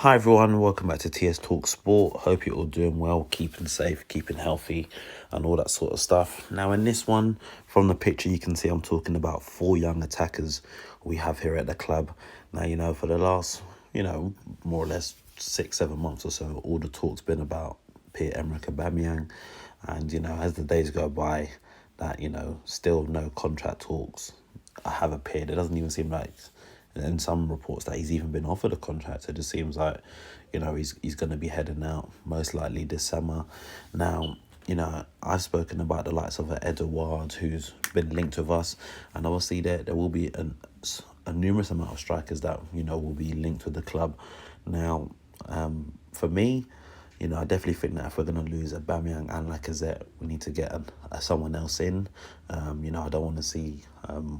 Hi everyone, welcome back to TS Talk Sport. Hope you're all doing well, keeping safe, keeping healthy, and all that sort of stuff. Now, in this one, from the picture, you can see I'm talking about four young attackers we have here at the club. Now, for the last, more or less 6, 7 months or so, all the talk's been about Pierre-Emerick Aubameyang, and as the days go by, that still no contract talks have appeared. It doesn't even seem like in some reports that he's even been offered a contract. It just seems like, he's going to be heading out most likely this summer. Now, I've spoken about the likes of Edouard, who's been linked with us, and obviously there will be a numerous amount of strikers that will be linked with the club. Now, for me, I definitely think that if we're going to lose Aubameyang and Lacazette, we need to get someone else in. I don't want to see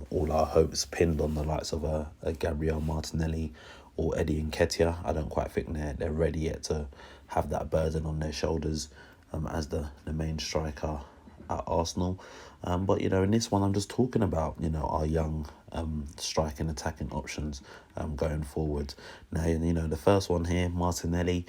all our hopes pinned on the likes of a Gabriel Martinelli or Eddie Nketiah. I don't quite think they're ready yet to have that burden on their shoulders as the main striker at Arsenal. But, in this one, I'm just talking about, our young striking attacking options going forward. Now, the first one here, Martinelli,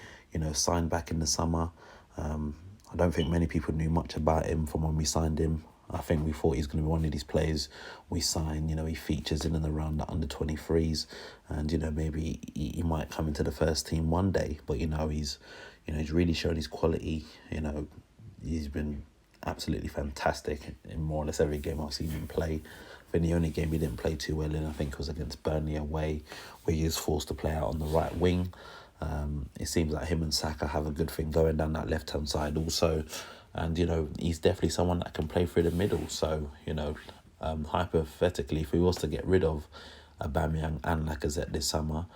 signed back in the summer. I don't think many people knew much about him from when we signed him. I think we thought he's going to be one of these players we sign. He features in and around the under-23s, and maybe he might come into the first team one day. But he's really shown his quality. He's been absolutely fantastic in more or less every game I've seen him play. I think the only game he didn't play too well in, I think, was against Burnley away, where he was forced to play out on the right wing. It seems like him and Saka have a good thing going down that left-hand side also. And, he's definitely someone that can play through the middle. So, hypothetically, if we was to get rid of Aubameyang and Lacazette this summer,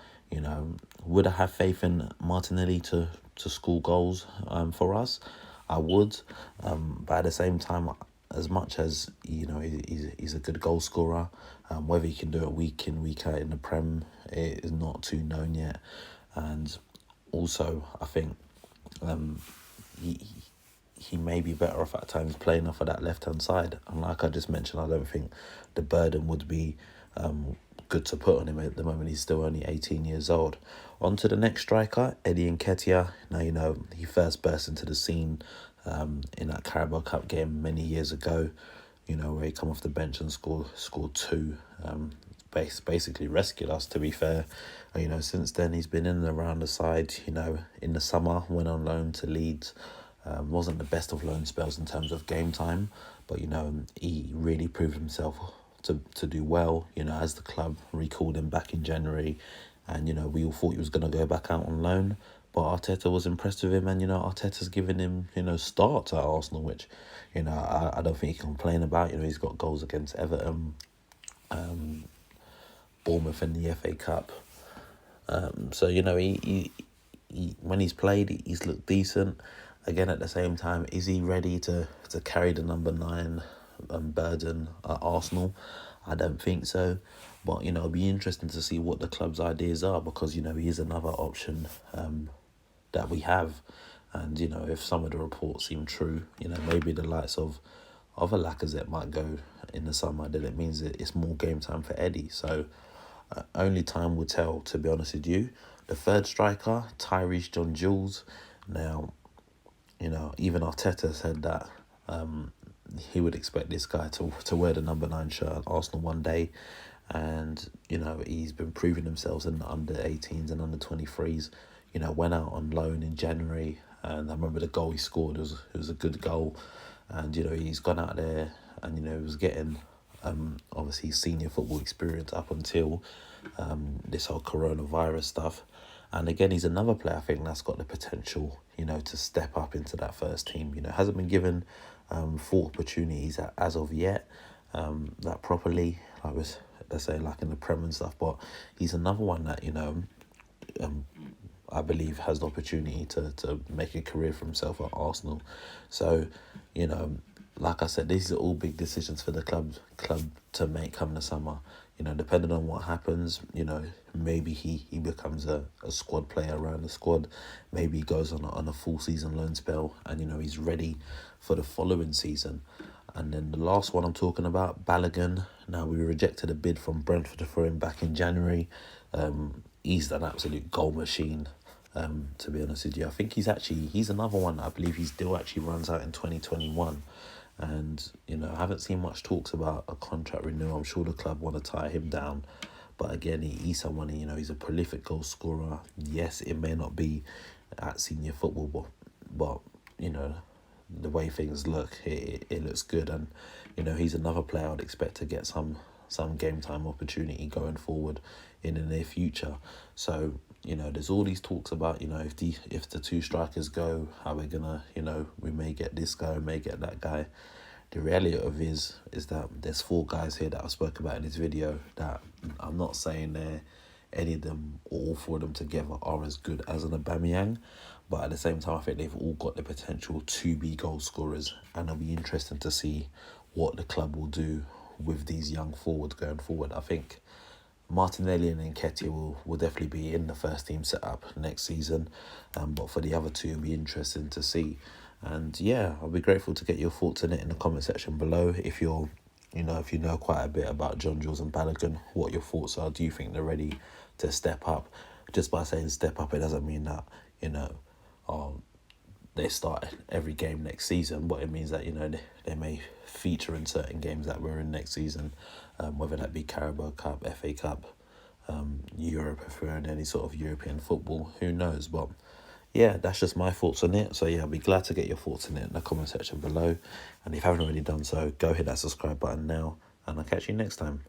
would I have faith in Martinelli to score goals for us? I would. But at the same time, as much as, he's a good goal scorer, whether he can do it week in, week out in the Prem, it is not too known yet. And also, I think he may be better off at times playing off of that left-hand side. And like I just mentioned, I don't think the burden would be good to put on him at the moment. He's still only 18 years old. On to the next striker, Eddie Nketiah. Now, he first burst into the scene in that Carabao Cup game many years ago, where he come off the bench and scored two. Basically rescued us, to be fair. Since then he's been in and around the side. In the summer went on loan to Leeds. Wasn't the best of loan spells in terms of game time, but he really proved himself to do well. As the club recalled him back in January, and we all thought he was going to go back out on loan, but Arteta was impressed with him, and Arteta's given him starts at Arsenal, which I don't think he can complain about. He's got goals against Everton, Bournemouth in the FA Cup. So he when he's played, he's looked decent. Again, at the same time, is he ready to carry the number 9 burden at Arsenal? I don't think so. But it'll be interesting to see what the club's ideas are, because he is another option that we have. And if some of the reports seem true, maybe the likes of a Lacazette might go in the summer. Then it means that it's more game time for Eddie. So only time will tell, to be honest with you. The third striker, Tyrese John-Jules. Now, even Arteta said that he would expect this guy to wear the number 9 shirt at Arsenal one day. And, he's been proving himself in the under-18s and under-23s. Went out on loan in January, and I remember the goal he scored. It was a good goal. And, he's gone out there and, he was getting, obviously, senior football experience up until this whole coronavirus stuff. And again, he's another player, I think, that's got the potential, to step up into that first team. Hasn't been given full opportunities as of yet, that properly, let's say, like in the Prem and stuff. But he's another one that, I believe has the opportunity to make a career for himself at Arsenal. So, like I said, these are all big decisions for the club to make come the summer. Depending on what happens, maybe he becomes a squad player around the squad. Maybe he goes on a full season loan spell, and he's ready for the following season. And then the last one I'm talking about, Balogun. Now, we rejected a bid from Brentford for him back in January. He's an absolute goal machine. To be honest with you, I think he's another one that I believe his deal actually runs out in 2021. And, I haven't seen much talks about a contract renewal. I'm sure the club want to tie him down. But again, he's someone, he's a prolific goal scorer. Yes, it may not be at senior football, but the way things look, it looks good. And, he's another player I'd expect to get some game time opportunity going forward in the near future. So, there's all these talks about, if the two strikers go, how we're gonna, we may get this guy, we may get that guy. The reality of is that there's four guys here that I spoke about in this video that I'm not saying any of them or all four of them together are as good as an Aubameyang, but at the same time I think they've all got the potential to be goal scorers, and it'll be interesting to see what the club will do with these young forwards going forward. I think Martinelli and Nketiah will definitely be in the first team setup next season, but for the other two, it'll be interesting to see. And yeah, I'll be grateful to get your thoughts on it in the comment section below. If if you know quite a bit about John Jules and Balogun, what your thoughts are. Do you think they're ready to step up? Just by saying step up, it doesn't mean that they start every game next season, but it means that they may feature in certain games that we're in next season, whether that be Carabao Cup, FA Cup, Europe, if we're in any sort of European football, who knows. But yeah, that's just my thoughts on it. So yeah, I'll be glad to get your thoughts on it in the comment section below, and if you haven't already done so, go hit that subscribe button now, and I'll catch you next time.